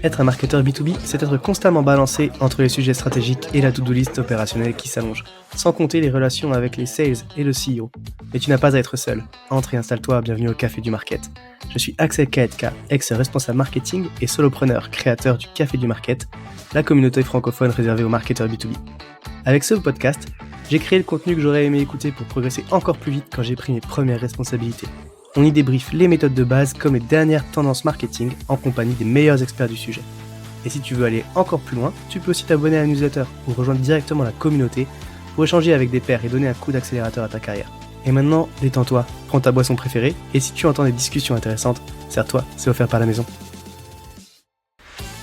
Être un marketeur B2B, c'est être constamment balancé entre les sujets stratégiques et la to-do list opérationnelle qui s'allonge, sans compter les relations avec les sales et le CEO. Mais tu n'as pas à être seul. Entre et installe-toi, bienvenue au Café du Market. Je suis Axel Kaetka, ex-responsable marketing et solopreneur, créateur du Café du Market, la communauté francophone réservée aux marketeurs B2B. Avec ce podcast, j'ai créé le contenu que j'aurais aimé écouter pour progresser encore plus vite quand j'ai pris mes premières responsabilités. On y débriefe les méthodes de base comme les dernières tendances marketing en compagnie des meilleurs experts du sujet. Et si tu veux aller encore plus loin, tu peux aussi t'abonner à la newsletter ou rejoindre directement la communauté pour échanger avec des pairs et donner un coup d'accélérateur à ta carrière. Et maintenant, détends-toi, prends ta boisson préférée et si tu entends des discussions intéressantes, sers-toi, c'est offert par la maison.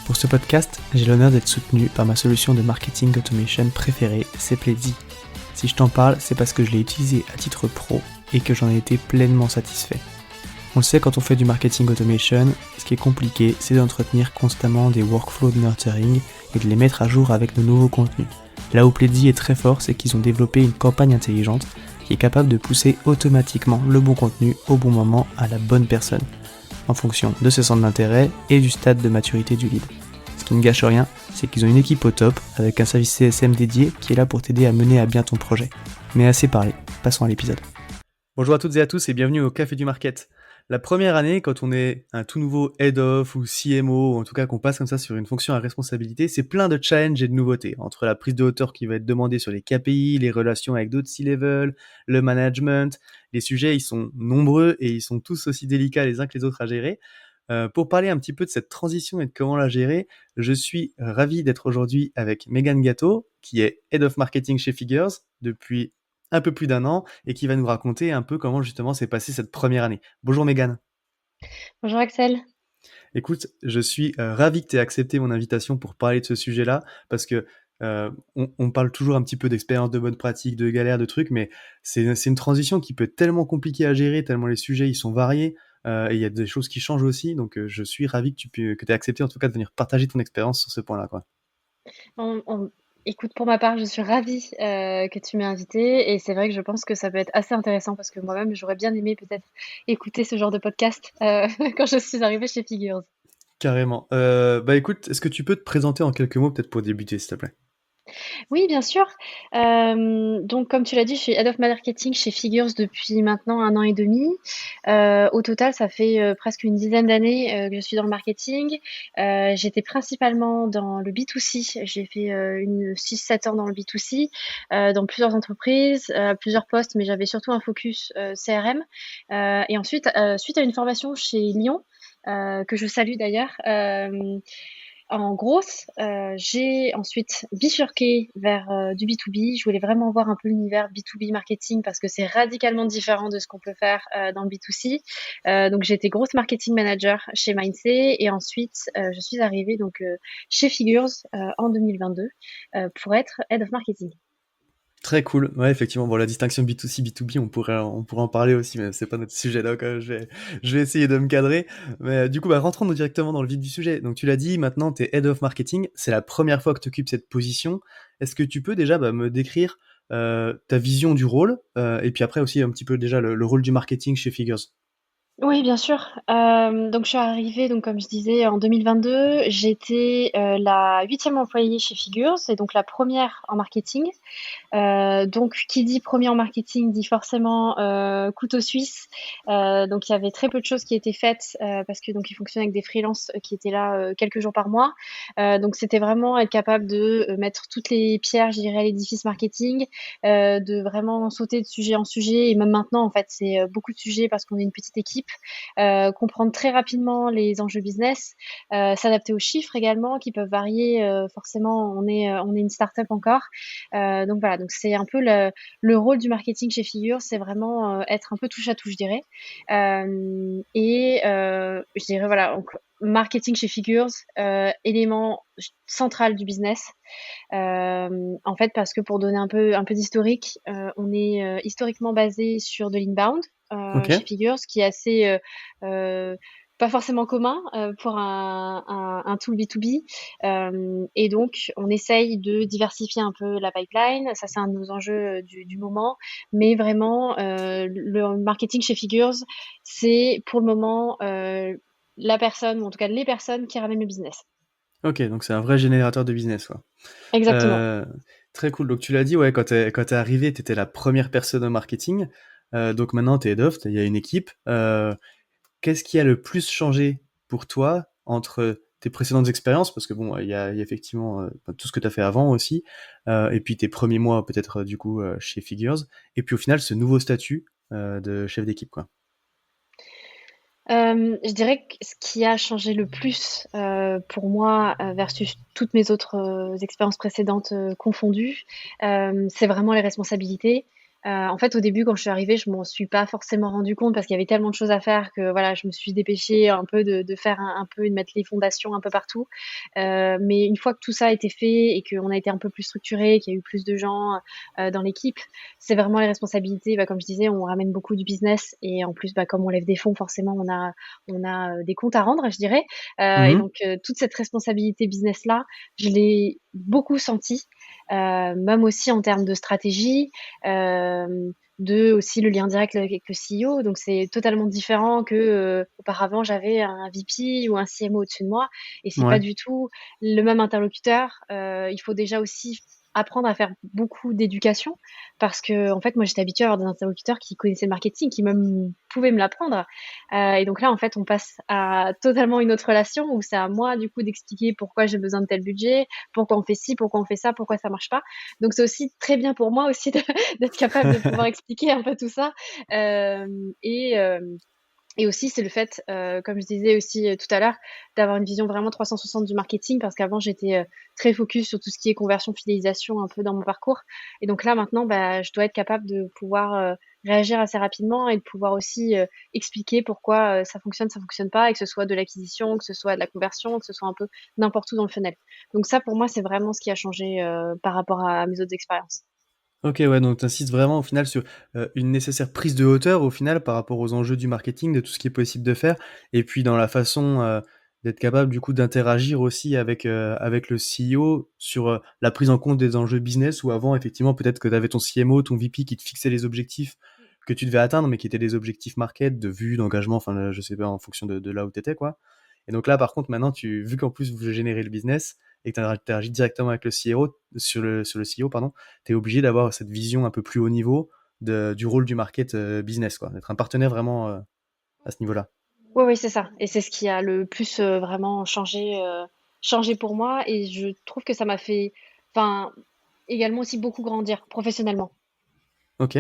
Pour ce podcast, j'ai l'honneur d'être soutenu par ma solution de marketing automation préférée, c'est Pledzi. Si je t'en parle, c'est parce que je l'ai utilisé à titre pro et que j'en ai été pleinement satisfait. On le sait, quand on fait du marketing automation, ce qui est compliqué, c'est d'entretenir constamment des workflows de nurturing et de les mettre à jour avec de nouveaux contenus. Là où Pledzi est très fort, c'est qu'ils ont développé une campagne intelligente qui est capable de pousser automatiquement le bon contenu au bon moment à la bonne personne, en fonction de ses centres d'intérêt et du stade de maturité du lead. Ce qui ne gâche rien, c'est qu'ils ont une équipe au top, avec un service CSM dédié qui est là pour t'aider à mener à bien ton projet. Mais assez parlé, passons à l'épisode. Bonjour à toutes et à tous et bienvenue au Café du Market. La première année, quand on est un tout nouveau Head of ou CMO, ou en tout cas qu'on passe comme ça sur une fonction à responsabilité, c'est plein de challenges et de nouveautés. Entre la prise de hauteur qui va être demandée sur les KPI, les relations avec d'autres C-level, le management, les sujets ils sont nombreux et ils sont tous aussi délicats les uns que les autres à gérer. Pour parler un petit peu de cette transition et de comment la gérer, je suis ravi d'être aujourd'hui avec Megan Gatto, qui est Head of Marketing chez Figures depuis un peu plus d'un an et qui va nous raconter un peu comment justement s'est passée cette première année. Bonjour Megan. Bonjour Axel. Écoute, je suis ravi que tu aies accepté mon invitation pour parler de ce sujet-là parce que on parle toujours un petit peu d'expérience, de bonnes pratiques, de galères, de trucs, mais c'est une transition qui peut être tellement compliquée à gérer, tellement les sujets ils sont variés et il y a des choses qui changent aussi. Donc je suis ravi que tu aies accepté en tout cas de venir partager ton expérience sur ce point-là, quoi. On- on- Écoute, pour ma part, je suis ravie que tu m'aies invitée et c'est vrai que je pense que ça peut être assez intéressant parce que moi-même, j'aurais bien aimé peut-être écouter ce genre de podcast quand je suis arrivée chez Figures. Carrément. Bah écoute, est-ce que tu peux te présenter en quelques mots peut-être pour débuter, s'il te plaît? Oui, bien sûr. Donc, comme tu l'as dit, je suis Head of Marketing chez Figures depuis maintenant 1 an et demi. Au total, ça fait presque une dizaine d'années que je suis dans le marketing. J'étais principalement dans le B2C. J'ai fait 6-7 ans dans le B2C, dans plusieurs entreprises, plusieurs postes, mais j'avais surtout un focus CRM. Et ensuite, suite à une formation chez Lyon, que je salue d'ailleurs, en grosse, j'ai ensuite bifurqué vers du B2B. Je voulais vraiment voir un peu l'univers B2B marketing parce que c'est radicalement différent de ce qu'on peut faire dans le B2C. Donc j'étais grosse marketing manager chez Mindset et ensuite je suis arrivée donc chez Figures en 2022 pour être Head of Marketing. Très cool. Ouais, effectivement. Bon, la distinction B2C, B2B, on pourrait en parler aussi, mais c'est pas notre sujet là, quoi. Je vais essayer de me cadrer. Mais du coup, bah, rentrons directement dans le vif du sujet. Donc, tu l'as dit, maintenant, tu es Head of Marketing. C'est la première fois que tu occupes cette position. Est-ce que tu peux déjà me décrire ta vision du rôle et puis après aussi un petit peu déjà le rôle du marketing chez Figures? Oui, bien sûr. Donc je suis arrivée, donc comme je disais, en 2022. J'étais la huitième employée chez Figures et donc la première en marketing. Donc, qui dit premier en marketing dit forcément couteau suisse. Donc, il y avait très peu de choses qui étaient faites parce que donc ils fonctionnaient avec des freelances qui étaient là quelques jours par mois. Donc, c'était vraiment être capable de mettre toutes les pierres, je dirais, à l'édifice marketing, de vraiment sauter de sujet en sujet. Et même maintenant, en fait, c'est beaucoup de sujets parce qu'on est une petite équipe. Comprendre très rapidement les enjeux business, s'adapter aux chiffres également qui peuvent varier. Forcément, on est une start-up encore. Donc voilà, donc c'est un peu le rôle du marketing chez Figure, c'est vraiment être un peu touche à tout, je dirais. Je dirais voilà, donc marketing chez Figures, élément central du business. En fait, parce que pour donner un peu d'historique, on est historiquement basé sur de l'inbound Ok. chez Figures, ce qui est assez pas forcément commun pour un tool B2B. Et donc, on essaye de diversifier un peu la pipeline. Ça, c'est un de nos enjeux du moment. Mais vraiment, le marketing chez Figures, c'est pour le moment la personne, ou en tout cas les personnes qui ramènent le business. Ok, donc c'est un vrai générateur de business, quoi. Exactement. Euh, Très cool. Donc tu l'as dit, ouais, quand t'es arrivé, t'étais la première personne au marketing. Donc maintenant, t'es head of, il y a une équipe. Qu'est-ce qui a le plus changé pour toi entre tes précédentes expériences, parce que bon, il y a effectivement tout ce que tu as fait avant aussi, et puis tes premiers mois peut-être du coup chez Figures, et puis au final ce nouveau statut de chef d'équipe, quoi. Je dirais que ce qui a changé le plus, pour moi, versus toutes mes autres, expériences précédentes, confondues, c'est vraiment les responsabilités. En fait, au début, quand je suis arrivée, je m'en suis pas forcément rendu compte parce qu'il y avait tellement de choses à faire que voilà, je me suis dépêchée un peu de faire un peu, de mettre les fondations un peu partout. Mais une fois que tout ça a été fait et qu'on a été un peu plus structuré, qu'il y a eu plus de gens, dans l'équipe, c'est vraiment les responsabilités. Bah, comme je disais, on ramène beaucoup du business et en plus, bah, comme on lève des fonds, forcément, on a des comptes à rendre, je dirais. Et Mhm. donc, toute cette responsabilité business-là, je l'ai beaucoup sentie, même aussi en termes de stratégie, de aussi le lien direct avec le CEO. Donc, c'est totalement différent que auparavant, j'avais un VP ou un CMO au-dessus de moi. Et c'est pas Ouais. du tout le même interlocuteur. Il faut déjà aussi apprendre à faire beaucoup d'éducation parce que en fait moi j'étais habituée à avoir des interlocuteurs qui connaissaient le marketing, qui même pouvaient me l'apprendre. Et donc là en fait on passe à totalement une autre relation où c'est à moi du coup d'expliquer pourquoi j'ai besoin de tel budget, pourquoi on fait ci, pourquoi on fait ça, pourquoi ça marche pas. Donc c'est aussi très bien pour moi aussi d'être capable de pouvoir expliquer un peu tout ça. Euh, et, euh, et aussi, c'est le fait, comme je disais aussi tout à l'heure, d'avoir une vision vraiment 360 du marketing, parce qu'avant, j'étais très focus sur tout ce qui est conversion, fidélisation, un peu dans mon parcours. Et donc là, maintenant, bah, je dois être capable de pouvoir réagir assez rapidement et de pouvoir aussi expliquer pourquoi ça fonctionne pas, et que ce soit de l'acquisition, que ce soit de la conversion, que ce soit un peu n'importe où dans le funnel. Donc ça, pour moi, c'est vraiment ce qui a changé par rapport à mes autres expériences. Ok, ouais, donc tu insistes vraiment au final sur une nécessaire prise de hauteur au final par rapport aux enjeux du marketing, de tout ce qui est possible de faire, et puis dans la façon d'être capable du coup d'interagir aussi avec le CEO sur la prise en compte des enjeux business, où avant effectivement peut-être que tu avais ton CMO, ton VP qui te fixait les objectifs que tu devais atteindre, mais qui étaient des objectifs market, de vue, d'engagement, enfin je sais pas, en fonction de là où tu étais, quoi. Et donc là par contre maintenant, vu qu'en plus vous générez le business, et que tu interagis directement avec le CEO, sur le CEO, pardon, tu es obligé d'avoir cette vision un peu plus haut niveau du rôle du market business, quoi. D'être un partenaire vraiment à ce niveau-là. Oui, oui, c'est ça. Et c'est ce qui a le plus vraiment changé pour moi. Et je trouve que ça m'a fait, enfin, également aussi beaucoup grandir professionnellement. Ok.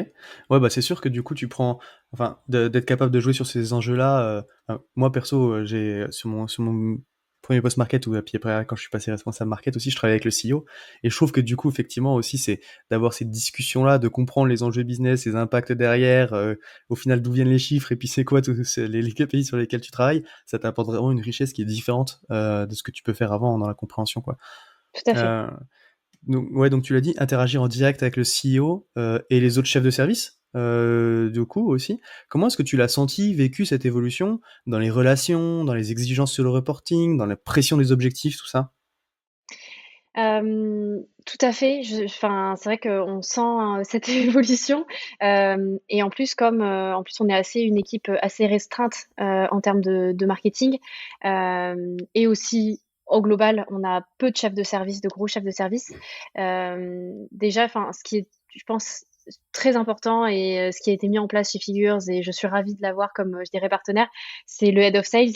Ouais, bah c'est sûr que du coup, tu prends, enfin, d'être capable de jouer sur ces enjeux-là. Moi, perso, j'ai sur mon premier post market ou puis après quand je suis passé responsable market aussi, je travaillais avec le CEO et je trouve que du coup, effectivement aussi, c'est d'avoir cette discussion-là, de comprendre les enjeux business, les impacts derrière, au final d'où viennent les chiffres et puis c'est quoi les KPI sur lesquels tu travailles, ça t'apporte vraiment une richesse qui est différente de ce que tu peux faire avant dans la compréhension, quoi. Tout à fait. Euh, donc, ouais, donc tu l'as dit, interagir en direct avec le CEO et les autres chefs de service, du coup aussi. Comment est-ce que tu l'as senti, vécu cette évolution dans les relations, dans les exigences sur le reporting, dans la pression des objectifs, tout ça? Tout à fait. Enfin, c'est vrai qu'on sent cette évolution. Et en plus, comme en plus on est assez une équipe assez restreinte en termes de marketing, et aussi au global, on a peu de chefs de service, de gros chefs de service. Déjà, enfin, ce qui est, je pense, très important et ce qui a été mis en place chez Figures, et je suis ravie de l'avoir comme, je dirais, partenaire, c'est le head of sales,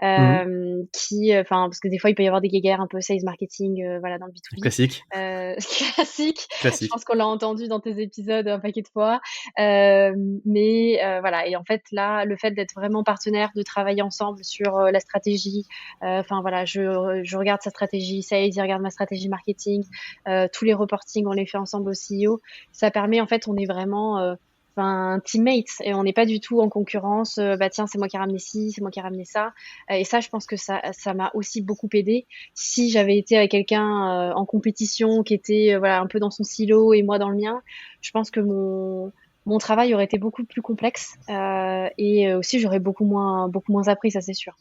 Mhm. qui, enfin, parce que des fois, il peut y avoir des guéguerres un peu sales marketing, voilà, dans le B2B. Classique, Classique. Je classique. pense qu'on l'a entendu dans tes épisodes un paquet de fois. Mais voilà. Et en fait, là, le fait d'être vraiment partenaire, de travailler ensemble sur la stratégie, enfin voilà, je regarde sa stratégie sales, il regarde ma stratégie marketing, tous les reportings, on les fait ensemble au CEO. Ça permet, en fait, on est vraiment enfin, teammates et on n'est pas du tout en concurrence. Bah tiens, c'est moi qui ai ramené ci, c'est moi qui ai ramené ça. Et ça, je pense que ça m'a aussi beaucoup aidé. Si j'avais été avec quelqu'un en compétition qui était voilà un peu dans son silo et moi dans le mien, je pense que mon travail aurait été beaucoup plus complexe et aussi j'aurais beaucoup moins appris, ça c'est sûr.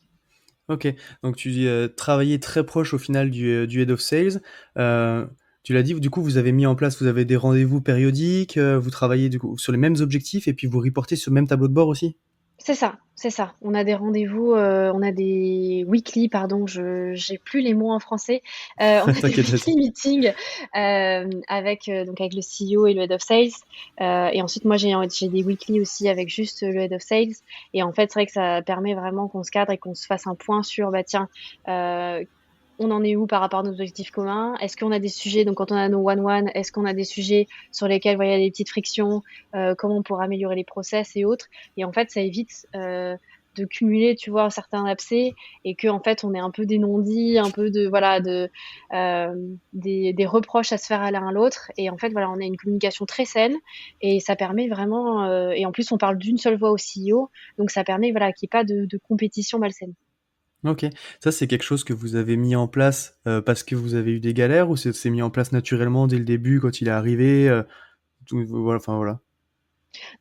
Ok, donc tu dis travailler très proche au final du head of sales. Euh, Tu l'as dit, du coup, vous avez mis en place, vous avez des rendez-vous périodiques, vous travaillez du coup sur les mêmes objectifs et puis vous reportez sur le même tableau de bord aussi? C'est ça, c'est ça. On a des rendez-vous, on a des weekly, pardon, je j'ai plus les mots en français. On a des T'inquiète, weekly vas-y. meetings avec donc avec le CEO et le head of sales. Et ensuite, moi, j'ai des weekly aussi avec juste le head of sales. Et en fait, c'est vrai que ça permet vraiment qu'on se cadre et qu'on se fasse un point sur, bah tiens, euh, on en est où par rapport à nos objectifs communs? Est-ce qu'on a des sujets, donc quand on a nos one-one, est-ce qu'on a des sujets sur lesquels voilà, il y a des petites frictions, comment on pourra améliorer les process et autres? Et en fait, ça évite de cumuler, tu vois, certains abcès et que en fait, on ait un peu des non-dits, un peu de voilà, des reproches à se faire à l'un à l'autre. Et en fait, voilà, on a une communication très saine et ça permet vraiment. Et en plus, on parle d'une seule voix au CEO, donc ça permet voilà qu'il n'y ait pas de compétition malsaine. Ok, ça c'est quelque chose que vous avez mis en place parce que vous avez eu des galères ou c'est mis en place naturellement dès le début quand il est arrivé voilà, enfin voilà.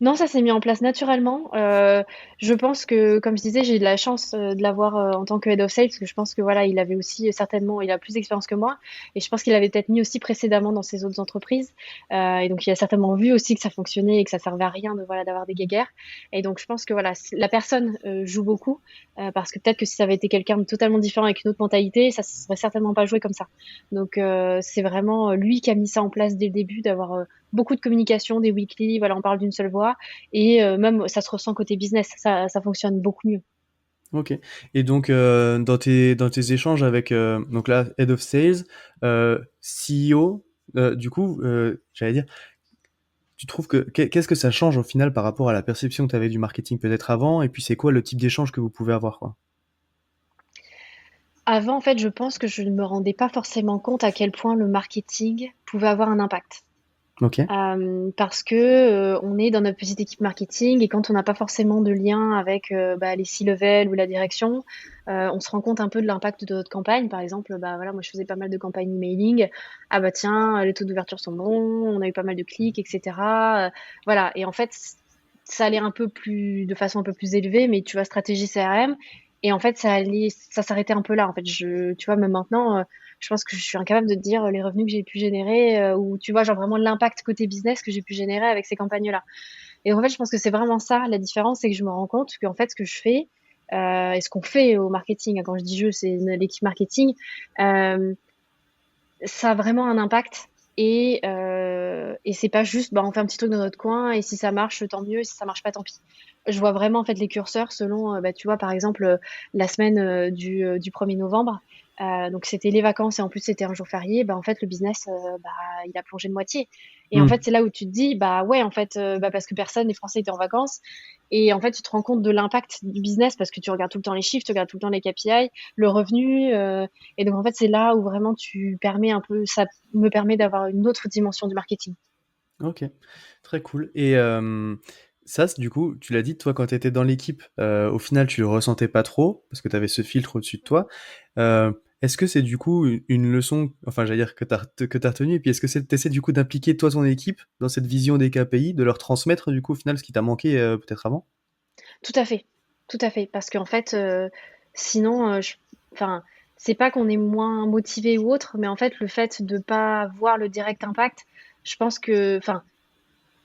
Non, ça s'est mis en place naturellement. Je pense que, comme je disais, j'ai eu de la chance de l'avoir en tant que head of sales, parce que je pense que voilà, il avait aussi certainement, il a plus d'expérience que moi, et je pense qu'il avait peut-être mis aussi précédemment dans ses autres entreprises, et donc il a certainement vu aussi que ça fonctionnait et que ça servait à rien de voilà d'avoir des guéguerres. Et donc je pense que voilà, la personne joue beaucoup, parce que peut-être que si ça avait été quelqu'un de totalement différent avec une autre mentalité, ça se serait certainement pas joué comme ça. Donc c'est vraiment lui qui a mis ça en place dès le début, d'avoir beaucoup de communication, des weekly, voilà, on parle d'une seule voix. Et même, ça se ressent côté business, ça fonctionne beaucoup mieux. Ok. Et donc dans tes échanges avec donc là head of sales, CEO, du coup, j'allais dire, tu trouves que qu'est-ce que ça change au final par rapport à la perception que tu avais du marketing peut-être avant, et puis c'est quoi le type d'échange que vous pouvez avoir quoi? Avant, en fait, je pense que je ne me rendais pas forcément compte à quel point le marketing pouvait avoir un impact. Ok. Parce que on est dans notre petite équipe marketing et quand on n'a pas forcément de lien avec bah, les C-level ou la direction, on se rend compte un peu de l'impact de notre campagne. Par exemple, bah voilà, moi je faisais pas mal de campagnes emailing. Ah bah tiens, les taux d'ouverture sont bons, on a eu pas mal de clics, etc. Voilà. Et en fait, ça allait un peu plus, de façon un peu plus élevée, mais tu vois, stratégie CRM. Et en fait, ça s'arrêtait un peu là. En fait, tu vois, même maintenant, je pense que je suis incapable de te dire les revenus que j'ai pu générer ou tu vois, genre vraiment l'impact côté business que j'ai pu générer avec ces campagnes-là. Et en fait, je pense que c'est vraiment ça la différence, c'est que je me rends compte qu'en fait, ce que je fais et ce qu'on fait au marketing, hein, quand je dis je, c'est l'équipe marketing, euh, ça a vraiment un impact. Et c'est pas juste, bah, on fait un petit truc dans notre coin et si ça marche, tant mieux. Et si ça marche pas, tant pis. Je vois vraiment en fait les curseurs selon, bah, tu vois, par exemple, la semaine du 1er novembre. Donc c'était les vacances et en plus c'était un jour férié. Bah, en fait, le business, bah, il a plongé de moitié. Et en Hmm. fait, c'est là où tu te dis, bah ouais, en fait, bah, parce que personne, les Français étaient en vacances. Et en fait, tu te rends compte de l'impact du business parce que tu regardes tout le temps les chiffres, tu regardes tout le temps les KPI, le revenu. Et donc, en fait, c'est là où vraiment tu permets un peu, ça me permet d'avoir une autre dimension du marketing. Ok, très cool. Et ça, du coup, tu l'as dit, toi, quand tu étais dans l'équipe, au final, tu le ressentais pas trop, parce que tu avais ce filtre au-dessus de toi. Euh, Est-ce que c'est du coup une leçon, enfin, j'allais dire que t'as retenue, et puis est-ce que c'est t'essaies du coup d'impliquer toi ton équipe dans cette vision des KPI, de leur transmettre du coup au final ce qui t'a manqué peut-être avant? Tout à fait, tout à fait. Parce qu'en fait, sinon, enfin, c'est pas qu'on est moins motivé ou autre, mais en fait, le fait de pas voir le direct impact, je pense que, enfin,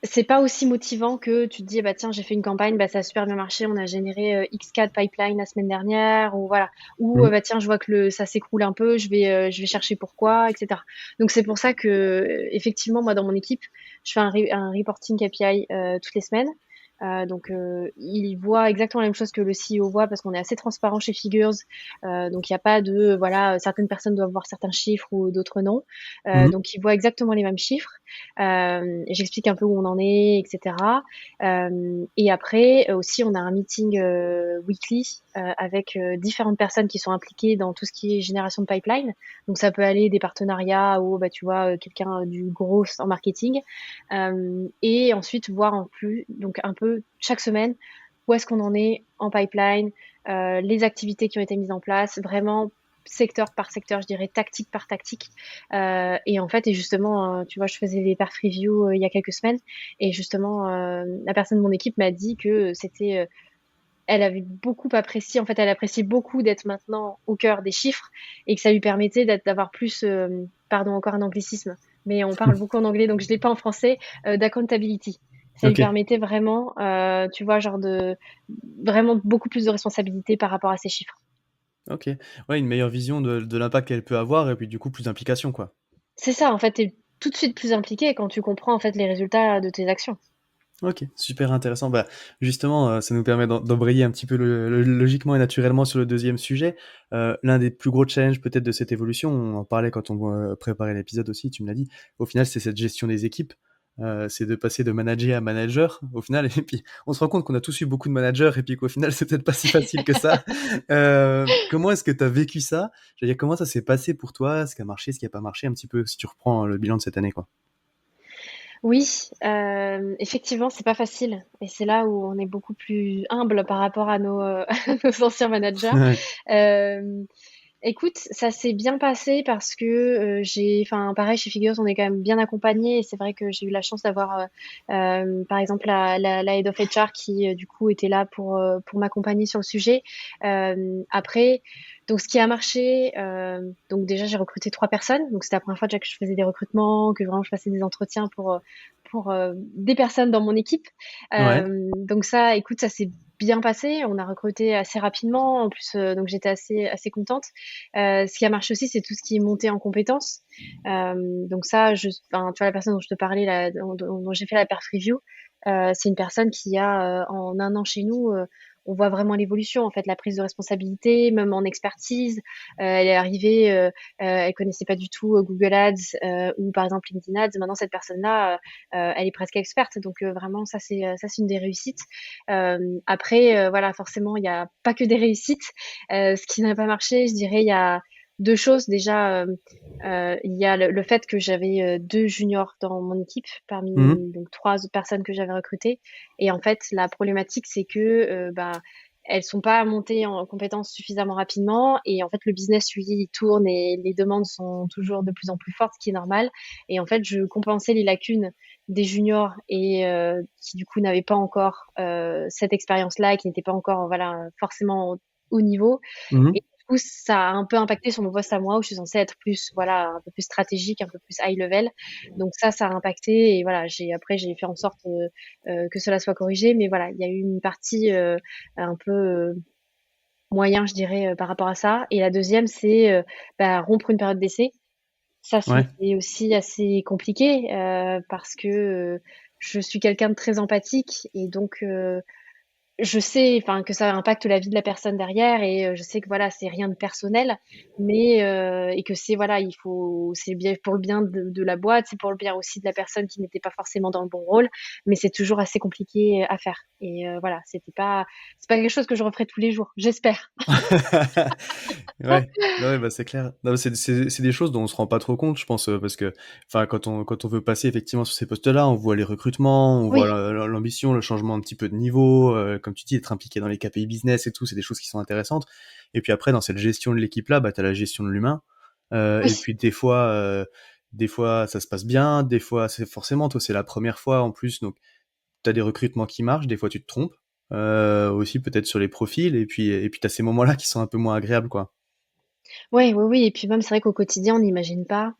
c'est pas aussi motivant que tu te dis, bah tiens, j'ai fait une campagne, bah ça a super bien marché, on a généré X4 pipeline la semaine dernière, ou voilà, ou Mhm. bah tiens, je vois que ça s'écroule un peu, je vais chercher pourquoi, etc. Donc c'est pour ça que effectivement, moi dans mon équipe, je fais un reporting KPI toutes les semaines. Donc il voit exactement la même chose que le CEO voit parce qu'on est assez transparent chez Figures. Donc il n'y a pas de voilà, certaines personnes doivent voir certains chiffres ou d'autres non. Mhm. Donc il voit exactement les mêmes chiffres. J'explique un peu où on en est, etc. Et après aussi, on a un meeting weekly avec différentes personnes qui sont impliquées dans tout ce qui est génération de pipeline. Donc ça peut aller des partenariats ou bah tu vois quelqu'un du gros en marketing. Et ensuite voir en plus donc un peu chaque semaine où est-ce qu'on en est en pipeline, les activités qui ont été mises en place, vraiment secteur par secteur, je dirais tactique par tactique. Et en fait, et justement, tu vois, je faisais les perf reviews il y a quelques semaines, et justement, la personne de mon équipe m'a dit que elle avait beaucoup apprécié, en fait, elle apprécie beaucoup d'être maintenant au cœur des chiffres et que ça lui permettait d'avoir plus, pardon, encore un anglicisme, mais on parle beaucoup en anglais, donc je l'ai pas en français, d'accountability. Ça lui Ok, permettait vraiment, tu vois, genre de vraiment beaucoup plus de responsabilité par rapport à ces chiffres. ok. Ouais, une meilleure vision de l'impact qu'elle peut avoir et puis du coup plus d'implication, quoi. C'est ça, en fait, tu es tout de suite plus impliqué quand tu comprends en fait les résultats de tes actions. Ok, super intéressant. Bah, justement, ça nous permet d'embrayer un petit peu logiquement et naturellement sur le deuxième sujet. L'un des plus gros challenges peut-être de cette évolution, on en parlait quand on préparait l'épisode aussi, tu me l'as dit, au final c'est cette gestion des équipes. C'est de passer de manager à manager au final, et puis on se rend compte qu'on a tous eu beaucoup de managers et puis qu'au final c'est peut-être pas si facile que ça. Comment est-ce que tu as vécu ça? Je veux dire, comment ça s'est passé pour toi? Ce qui a marché, ce qui a pas marché, un petit peu si tu reprends le bilan de cette année, quoi. Oui, effectivement, c'est pas facile et c'est là où on est beaucoup plus humble par rapport à nos, à nos anciens managers. Ouais. Hem, Écoute, ça s'est bien passé parce que, enfin, pareil, chez Figures, on est quand même bien accompagnés et c'est vrai que j'ai eu la chance d'avoir, par exemple, la head of HR qui, du coup, était là pour m'accompagner sur le sujet. Après, donc ce qui a marché, donc déjà, j'ai recruté 3 personnes. Donc c'était la première fois déjà que je faisais des recrutements, que vraiment je passais des entretiens pour des personnes dans mon équipe. Ouais. Donc ça, écoute, ça s'est bien passé. On a recruté assez rapidement. En plus, donc j'étais assez contente. Ce qui a marché aussi, c'est tout ce qui est monté en compétences. Donc ça, enfin, tu vois, la personne dont je te parlais, là, dont j'ai fait la perf review, c'est une personne qui a, en un an chez nous, on voit vraiment l'évolution, en fait, la prise de responsabilité, même en expertise. Elle est arrivée, elle connaissait pas du tout Google Ads ou par exemple LinkedIn Ads. Maintenant, cette personne-là, elle est presque experte. Donc vraiment, ça c'est une des réussites. Après, voilà, forcément, il n'y a pas que des réussites. Ce qui n'a pas marché, je dirais, il y a deux choses. Déjà, il y a le fait que j'avais deux juniors dans mon équipe Mhm. parmi donc trois autres personnes que j'avais recrutées. Et en fait, la problématique, c'est que bah, elles sont pas montées en compétences suffisamment rapidement. Et en fait, le business, lui, il tourne et les demandes sont toujours de plus en plus fortes, ce qui est normal. Et en fait, je compensais les lacunes des juniors et qui du coup n'avaient pas encore cette expérience-là et qui n'étaient pas encore voilà forcément au haut niveau. Et Mhm. du coup, ça a un peu impacté sur mon poste à moi où je suis censée être plus voilà un peu plus stratégique, un peu plus high level. Donc ça a impacté et voilà j'ai fait en sorte que cela soit corrigé. Mais voilà, il y a eu une partie un peu moyen, je dirais, par rapport à ça. Et la deuxième, c'est bah, rompre une période d'essai. Ça, Ouais. c'était aussi assez compliqué parce que je suis quelqu'un de très empathique et donc je sais, enfin, que ça impacte la vie de la personne derrière et je sais que voilà, c'est rien de personnel, mais et que c'est voilà, c'est bien pour le bien de la boîte, c'est pour le bien aussi de la personne qui n'était pas forcément dans le bon rôle, mais c'est toujours assez compliqué à faire. Et voilà, c'est pas quelque chose que je referai tous les jours, j'espère. Ouais, non, ouais, bah, c'est clair. Non, mais c'est des choses dont on se rend pas trop compte, je pense, parce que, enfin, quand on veut passer effectivement sur ces postes-là, on voit les recrutements, on voit Oui, l'ambition, le changement un petit peu de niveau, comme tu dis, être impliqué dans les KPI business et tout, c'est des choses qui sont intéressantes. Et puis après, dans cette gestion de l'équipe-là, bah, t'as la gestion de l'humain. oui. Et puis des fois, ça se passe bien, des fois, c'est forcément, toi, c'est la première fois en plus, donc t'as des recrutements qui marchent, des fois tu te trompes. Aussi peut-être sur les profils, et puis t'as ces moments-là qui sont un peu moins agréables, quoi. Ouais, oui, oui et puis même c'est vrai qu'au quotidien, on n'imagine pas.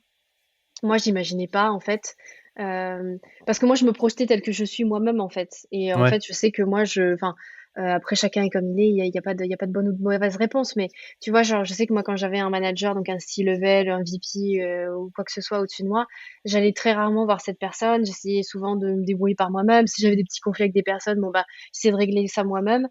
Moi, j'imaginais pas en fait, parce que moi, je me projetais telle que je suis moi-même en fait et en Ouais. fait, je sais que moi je enfin, après chacun est comme il est, il y a pas de bonne ou de mauvaise réponse mais tu vois, genre, je sais que moi quand j'avais un manager donc un C-level, un VP, ou quoi que ce soit au-dessus de moi, j'allais très rarement voir cette personne. J'essayais souvent de me débrouiller par moi-même. Si j'avais des petits conflits avec des personnes, bon bah, j'essayais de régler ça moi-même.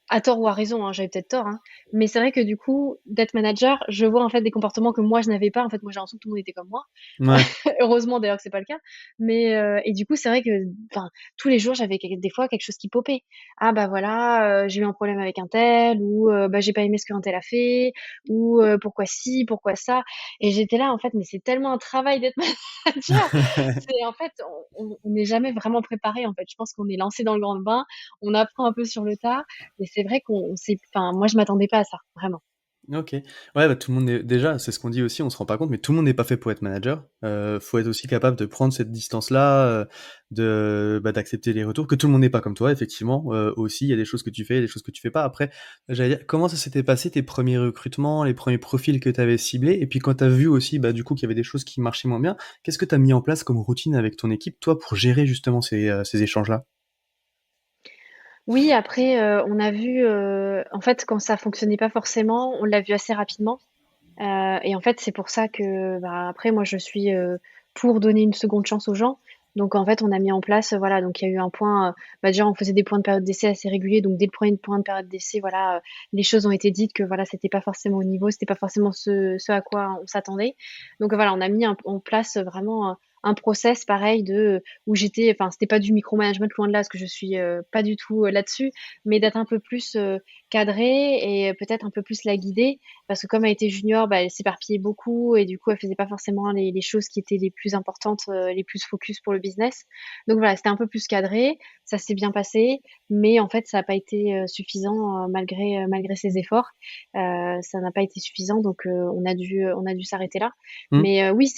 À tort ou à raison, hein, j'avais peut-être tort, hein. Mais c'est vrai que du coup, d'être manager, je vois en fait des comportements que moi je n'avais pas. En fait, moi j'ai l'impression que tout le monde était comme moi. Ouais. Heureusement d'ailleurs que c'est pas le cas. Mais et du coup, c'est vrai que enfin, tous les jours, j'avais des fois quelque chose qui popait. Ah bah voilà, j'ai eu un problème avec un tel ou bah j'ai pas aimé ce qu'un tel a fait ou pourquoi ci, pourquoi ça. Et j'étais là en fait, mais c'est tellement un travail d'être manager. C'est en fait, on n'est jamais vraiment préparé en fait. Je pense qu'on est lancé dans le grand bain, on apprend un peu sur le tas, mais c'est vrai qu'on s'est, enfin moi je m'attendais pas à ça, vraiment. OK. Ouais, bah, tout le monde est déjà, c'est ce qu'on dit aussi, on se rend pas compte, mais tout le monde n'est pas fait pour être manager. Faut être aussi capable de prendre cette distance-là, d'accepter les retours, que tout le monde n'est pas comme toi, effectivement. Aussi, il y a des choses que tu fais, des choses que tu fais pas. Après, j'allais dire, comment ça s'était passé tes premiers recrutements, les premiers profils que tu avais ciblés? Et puis quand tu as vu aussi, bah, du coup, qu'il y avait des choses qui marchaient moins bien, qu'est-ce que tu as mis en place comme routine avec ton équipe, toi, pour gérer justement ces échanges-là? Oui, après, on a vu, en fait, quand ça fonctionnait pas forcément, on l'a vu assez rapidement. Et en fait, c'est pour ça que, bah, après moi je suis, pour donner une seconde chance aux gens. Donc en fait, on a mis en place, voilà, donc il y a eu un point, bah, déjà on faisait des points de période d'essai assez réguliers, donc dès le premier point de période d'essai, voilà, les choses ont été dites que voilà, c'était pas forcément au niveau, c'était pas forcément ce à quoi on s'attendait. Donc voilà, on a mis en place vraiment un process pareil où j'étais, enfin c'était pas du micromanagement loin de là, parce que je suis, pas du tout, là-dessus, mais d'être un peu plus, cadrée et peut-être un peu plus la guider parce que comme elle était junior, bah, elle s'éparpillait beaucoup et du coup, elle faisait pas forcément les choses qui étaient les plus importantes, les plus focus pour le business. Donc voilà, c'était un peu plus cadré, ça s'est bien passé, mais en fait, ça n'a pas été suffisant malgré ses efforts. Ça n'a pas été suffisant, donc on a dû s'arrêter là. Mmh. Mais oui,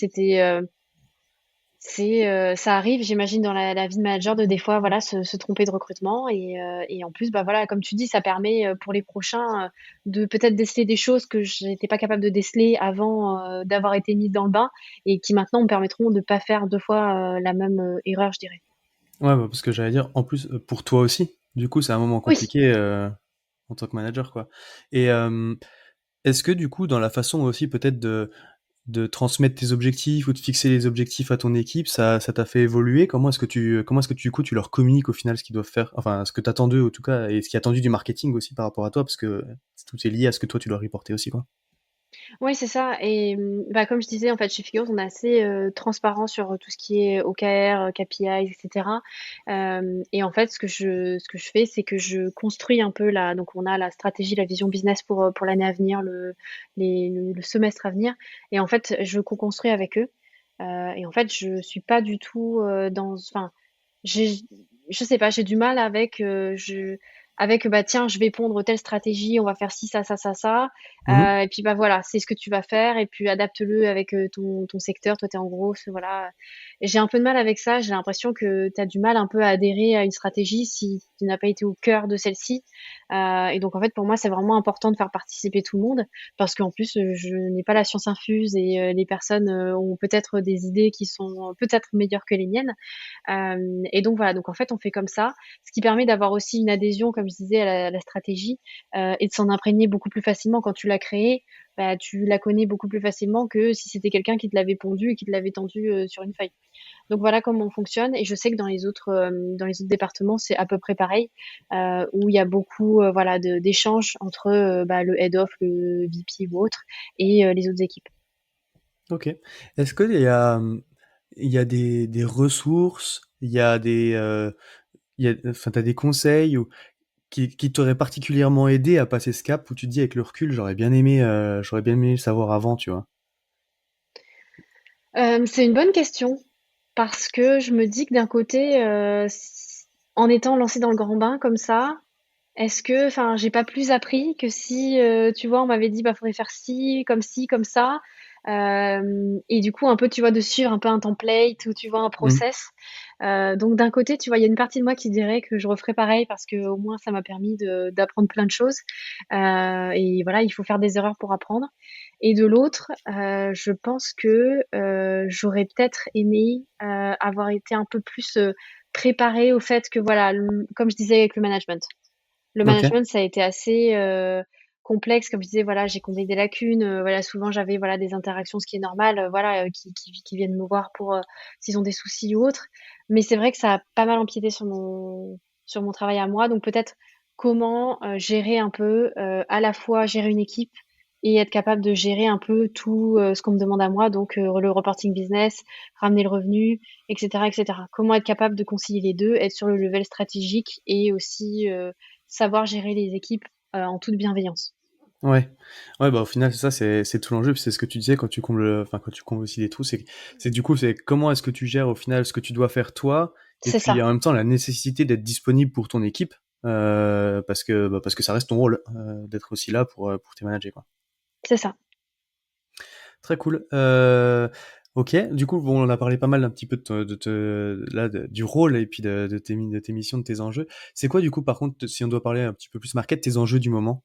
ça arrive, j'imagine, dans la vie de manager de des fois, voilà, se tromper de recrutement et en plus, bah, voilà, comme tu dis, ça permet, pour les prochains, de peut-être déceler des choses que j'étais pas capable de déceler avant, d'avoir été mise dans le bain et qui maintenant me permettront de pas faire 2 fois, la même, erreur, je dirais. Ouais, bah, parce que j'allais dire, en plus, pour toi aussi, du coup, c'est un moment Oui. compliqué, en tant que manager, quoi. Et est-ce que du coup, dans la façon aussi peut-être de transmettre tes objectifs ou de fixer les objectifs à ton équipe, ça t'a fait évoluer? Comment est-ce que tu, du coup, tu leur communiques au final ce qu'ils doivent faire? Enfin, ce que t'attends d'eux, en tout cas, et ce qui est attendu du marketing aussi par rapport à toi, parce que tout est lié à ce que toi, tu dois reporter aussi, quoi. Oui, c'est ça et bah, comme je disais, en fait, chez Figures, on est assez, transparent sur, tout ce qui est OKR, KPIs et cetera. Et en fait, ce que je fais, c'est que je construis un peu la donc on a la stratégie, la vision business pour l'année à venir, le semestre à venir et en fait, je co-construis avec eux. Et en fait, je suis pas du tout, enfin, j'ai je sais pas, j'ai du mal avec, bah, tiens, je vais pondre telle stratégie, on va faire ci, ça, ça, ça, ça. Mmh. Et puis, bah, voilà, c'est ce que tu vas faire et puis adapte-le avec, ton secteur. Toi, tu es en gros, voilà. Et j'ai un peu de mal avec ça. J'ai l'impression que tu as du mal un peu à adhérer à une stratégie si tu n'as pas été au cœur de celle-ci. Et donc, en fait, pour moi, c'est vraiment important de faire participer tout le monde parce qu'en plus, je n'ai pas la science infuse et les personnes, ont peut-être des idées qui sont peut-être meilleures que les miennes. Et donc voilà, donc en fait, on fait comme ça, ce qui permet d'avoir aussi une adhésion, comme je disais, à la stratégie, et de s'en imprégner beaucoup plus facilement. Quand tu l'as créée, bah, tu la connais beaucoup plus facilement que si c'était quelqu'un qui te l'avait pondue et qui te l'avait tendue, sur une feuille. Donc voilà comment on fonctionne et je sais que dans les autres départements, c'est à peu près pareil, où il y a beaucoup, voilà, d'échanges entre, bah, le head of, le VP ou autre et les autres équipes. Ok. Est-ce qu'il y a, il y a des ressources, il y a enfin, t'as des conseils ou qui t'auraient particulièrement aidé à passer ce cap où tu te dis avec le recul, j'aurais bien aimé le savoir avant, tu vois? C'est une bonne question. Parce que je me dis que d'un côté, en étant lancée dans le grand bain comme ça, est-ce que, enfin, j'ai pas plus appris que si, tu vois, on m'avait dit, bah, faudrait faire ci, comme ça. Et du coup, un peu, tu vois, de suivre un peu un template ou tu vois, un Mmh. process. Donc d'un côté, tu vois, il y a une partie de moi qui dirait que je referais pareil parce que au moins ça m'a permis d'apprendre plein de choses. Et voilà, il faut faire des erreurs pour apprendre. Et de l'autre, je pense que j'aurais peut-être aimé avoir été un peu plus préparée au fait que voilà, comme je disais avec le management. Le OK. management, ça a été assez complexe, comme je disais, voilà, j'ai comblé des lacunes, voilà, souvent j'avais voilà des interactions, ce qui est normal, voilà, qui viennent me voir pour s'ils ont des soucis ou autre. Mais c'est vrai que ça a pas mal empiété sur mon travail à moi, donc peut-être comment gérer un peu, à la fois gérer une équipe et être capable de gérer un peu tout ce qu'on me demande à moi, donc le reporting business, ramener le revenu, etc., etc. Comment être capable de concilier les deux, être sur le level stratégique et aussi savoir gérer les équipes, en toute bienveillance. Ouais. Ouais, bah, au final, c'est ça, c'est tout l'enjeu, puis c'est ce que tu disais quand tu combles, enfin, quand tu combles aussi des trous, c'est du coup, c'est comment est-ce que tu gères au final ce que tu dois faire toi, et C'est puis ça. en même temps la nécessité d'être disponible pour ton équipe, parce que ça reste ton rôle, d'être aussi là pour tes managers, quoi. C'est ça. Très cool. Ok, du coup, bon, on a parlé pas mal un petit peu du rôle et puis de tes missions, de tes enjeux. C'est quoi, du coup, par contre, si on doit parler un petit peu plus market, tes enjeux du moment,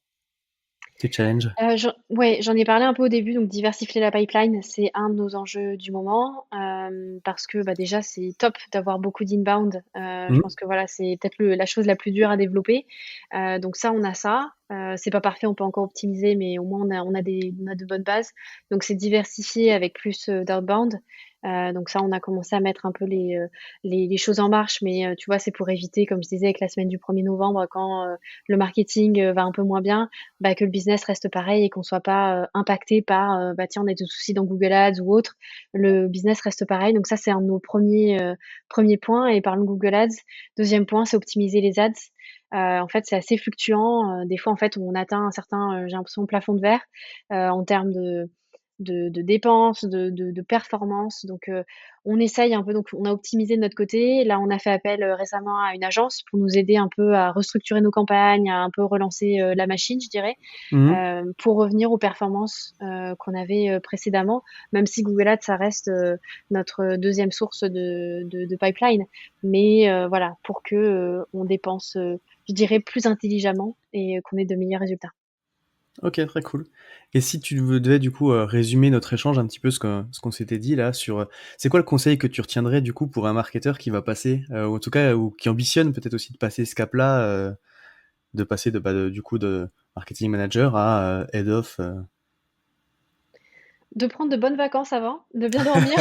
tes challenges? J'en ai parlé un peu au début, donc diversifier la pipeline, c'est un de nos enjeux du moment, parce que, bah, déjà, c'est top d'avoir beaucoup d'inbound. Je Mhm. pense que voilà, c'est peut-être la chose la plus dure à développer. Donc ça, on a ça. C'est pas parfait, on peut encore optimiser, mais au moins on a de bonnes bases. Donc c'est diversifier avec plus, d'outbound. Donc ça, on a commencé à mettre un peu les choses en marche, mais tu vois, c'est pour éviter, comme je disais, avec la semaine du 1er novembre, quand, le marketing, va un peu moins bien, bah, que le business reste pareil et qu'on soit pas impacté par bah tiens, on a des soucis dans Google Ads ou autre. Le business reste pareil. Donc ça, c'est un de nos premiers points. Et parlons de Google Ads. Deuxième point, c'est optimiser les ads. En fait, c'est assez fluctuant. Des fois, en fait, on atteint un certain, j'ai l'impression, plafond de verre en termes de dépenses, de performance. Donc, on essaye un peu. Donc, on a optimisé de notre côté. Là, on a fait appel récemment à une agence pour nous aider un peu à restructurer nos campagnes, à un peu relancer la machine, je dirais, Mhm. pour revenir aux performances qu'on avait précédemment, même si Google Ads, ça reste notre deuxième source de pipeline. Mais voilà, pour que on dépense, je dirais, plus intelligemment et qu'on ait de meilleurs résultats. Ok, très cool. Et si devais du coup résumer notre échange un petit peu ce qu'on s'était dit là sur, c'est quoi le conseil que tu retiendrais du coup pour un marketeur qui va passer, ou en tout cas, ou qui ambitionne peut-être aussi de passer ce cap-là, de passer du coup de marketing manager à head of. De prendre de bonnes vacances avant, de bien dormir,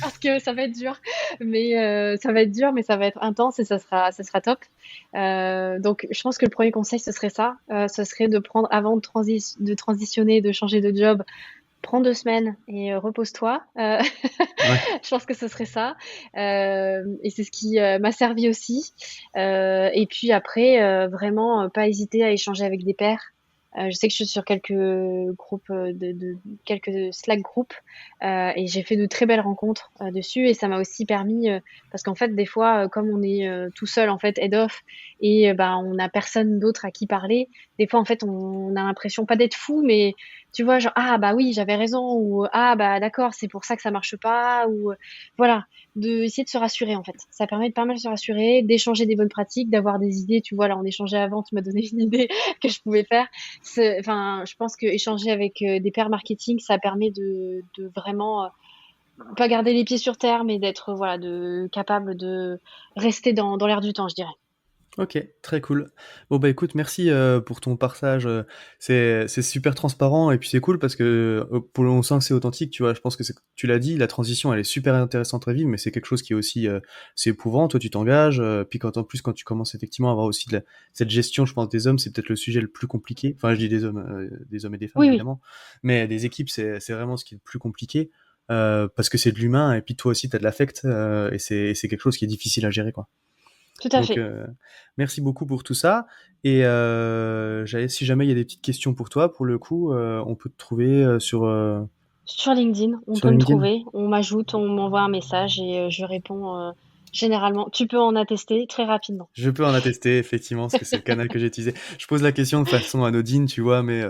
parce que ça va être dur. Mais ça va être dur, mais ça va être intense et ça sera top. Donc, je pense que le premier conseil, ce serait ça. Ce serait de prendre, avant de transitionner, de changer de job, prends 2 semaines et repose-toi. Ouais. Je pense que ce serait ça. Et c'est ce qui m'a servi aussi. Et puis après, vraiment, pas hésiter à échanger avec des pairs. Je sais que je suis sur quelques groupes, quelques Slack groupes, et j'ai fait de très belles rencontres dessus. Et ça m'a aussi permis, parce qu'en fait, des fois, comme on est tout seul, en fait, head off, et bah, on n'a personne d'autre à qui parler, des fois, en fait, on a l'impression pas d'être fou, mais tu vois, genre, ah bah oui, j'avais raison, ou ah bah d'accord, c'est pour ça que ça marche pas, ou voilà, de essayer de se rassurer en fait. Ça permet de pas mal se rassurer, d'échanger des bonnes pratiques, d'avoir des idées. Tu vois, là, on échangeait avant, tu m'as donné une idée que je pouvais faire. Enfin, je pense que échanger avec des pairs marketing, ça permet de vraiment pas garder les pieds sur terre, mais d'être voilà, capable de rester dans l'air du temps, je dirais. Ok, très cool. Bon bah écoute, merci pour ton partage. C'est super transparent et puis c'est cool parce que on sent que c'est authentique. Tu vois, je pense que tu l'as dit, la transition elle est super intéressante à vivre, mais c'est quelque chose qui est aussi c'est éprouvant. Toi tu t'engages, puis en plus quand tu commences effectivement à avoir aussi cette gestion, je pense des hommes, c'est peut-être le sujet le plus compliqué. Enfin je dis des hommes et des femmes Oui, oui, évidemment, mais des équipes c'est vraiment ce qui est le plus compliqué parce que c'est de l'humain et puis toi aussi t'as de l'affect et c'est quelque chose qui est difficile à gérer quoi. tout à Donc, fait. merci beaucoup pour tout ça. Et si jamais il y a des petites questions pour toi, pour le coup, on peut te trouver Sur LinkedIn, on sur peut me LinkedIn. trouver, on m'ajoute, on m'envoie un message et je réponds généralement. Tu peux en attester très rapidement. Je peux en attester, effectivement, parce que c'est le canal que j'ai utilisé. Je pose la question de façon anodine, tu vois, mais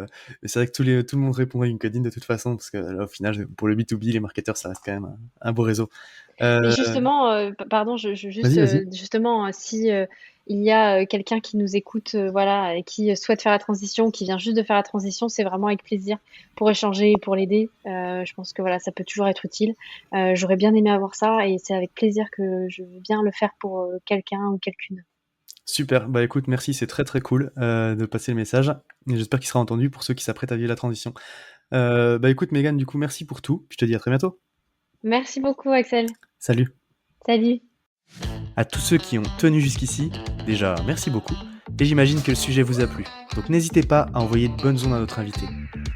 c'est vrai que tout le monde répond à LinkedIn de toute façon, parce que là, au final, pour le B2B, les marketeurs, ça reste quand même un beau réseau. Mais Euh, justement, pardon, juste, Vas-y, vas-y. justement, si il y a quelqu'un qui nous écoute, voilà, et qui souhaite faire la transition, qui vient juste de faire la transition, c'est vraiment avec plaisir pour échanger et pour l'aider. Je pense que voilà, ça peut toujours être utile. J'aurais bien aimé avoir ça et c'est avec plaisir que je veux bien le faire pour quelqu'un ou quelqu'une. Super. Bah écoute, merci, c'est très très cool de passer le message. Et j'espère qu'il sera entendu pour ceux qui s'apprêtent à vivre la transition. Bah écoute, Megan, du coup, merci pour tout. Je te dis à très bientôt. Merci beaucoup, Axel. Salut. Salut. À tous ceux qui ont tenu jusqu'ici, déjà merci beaucoup, et j'imagine que le sujet vous a plu, donc n'hésitez pas à envoyer de bonnes ondes à notre invité.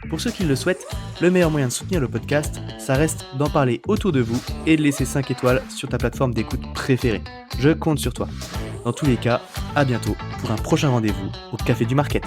Pour ceux qui le souhaitent, le meilleur moyen de soutenir le podcast, ça reste d'en parler autour de vous et de laisser 5 étoiles sur ta plateforme d'écoute préférée. Je compte sur toi. Dans tous les cas, à bientôt pour un prochain rendez-vous au Café du Market.